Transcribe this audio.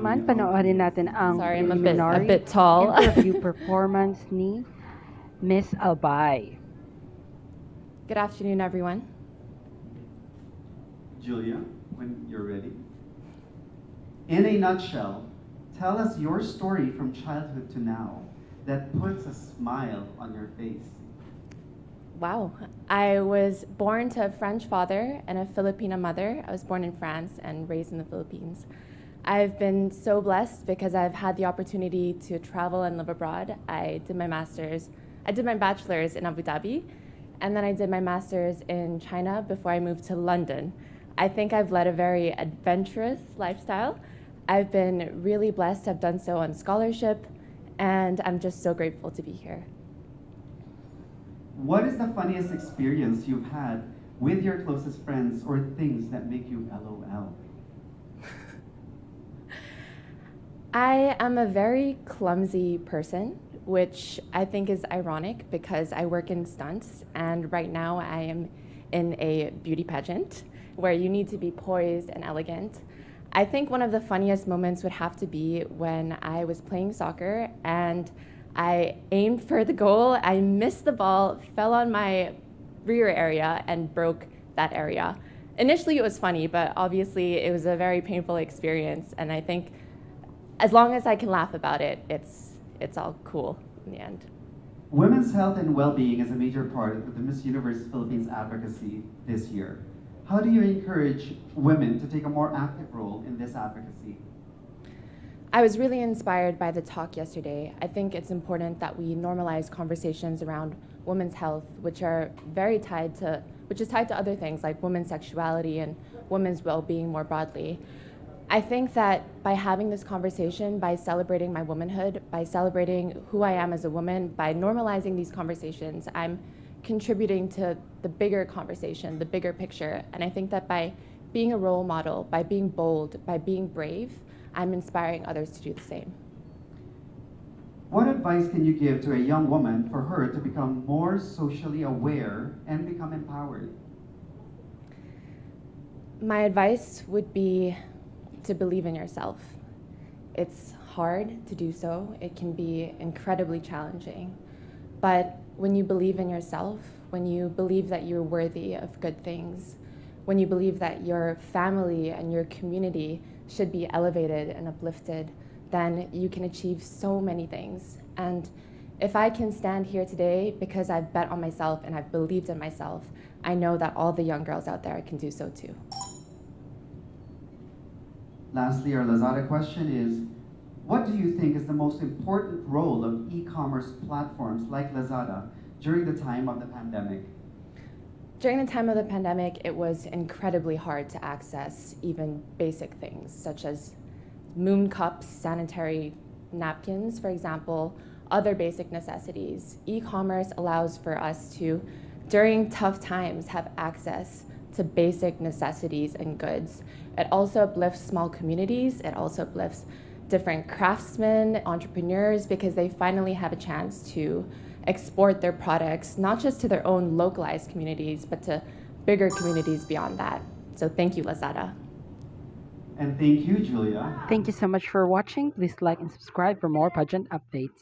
naman, panoorin natin ang Sorry, I'm a preliminary bit tall. interview performance ni Miss Albay. Good afternoon, everyone. Julia, when you're ready. In a nutshell, tell us your story from childhood to now that puts a smile on your face. Wow. I was born to a French father and a Filipina mother. I was born in France and raised in the Philippines. I've been so blessed because I've had the opportunity to travel and live abroad. I did my bachelor's in Abu Dhabi, and then I did my master's in China before I moved to London. I think I've led a very adventurous lifestyle. I've been really blessed. I've done so on scholarship, and I'm just so grateful to be here. What is the funniest experience you've had with your closest friends or things that make you LOL? I am a very clumsy person, which I think is ironic because I work in stunts, and right now I am in a beauty pageant where you need to be poised and elegant. I think one of the funniest moments would have to be when I was playing soccer and I aimed for the goal, I missed the ball, fell on my rear area and broke that area. Initially it was funny, but obviously it was a very painful experience, and I think as long as I can laugh about it, it's all cool in the end. Women's health and well-being is a major part of the Miss Universe Philippines advocacy this year. How do you encourage women to take a more active role in this advocacy? I was really inspired by the talk yesterday. I think it's important that we normalize conversations around women's health, which is tied to other things like women's sexuality and women's well-being more broadly. I think that by having this conversation, by celebrating my womanhood, by celebrating who I am as a woman, by normalizing these conversations, I'm contributing to the bigger conversation, the bigger picture. And I think that by being a role model, by being bold, by being brave, I'm inspiring others to do the same. What advice can you give to a young woman for her to become more socially aware and become empowered? My advice would be to believe in yourself. It's hard to do so. It can be incredibly challenging. But when you believe in yourself, when you believe that you're worthy of good things, when you believe that your family and your community should be elevated and uplifted, then you can achieve so many things. And if I can stand here today because I've bet on myself and I've believed in myself, I know that all the young girls out there can do so too. Lastly, our Lazada question is, what do you think is the most important role of e-commerce platforms like Lazada during the time of the pandemic? During the time of the pandemic, it was incredibly hard to access even basic things such as moon cups, sanitary napkins, for example, other basic necessities. E-commerce allows for us to, during tough times, have access to basic necessities and goods. It also uplifts small communities. It also uplifts different craftsmen, entrepreneurs, because they finally have a chance to export their products, not just to their own localized communities, but to bigger communities beyond that. So thank you, Lazada. And thank you, Julia. Thank you so much for watching. Please like and subscribe for more pageant updates.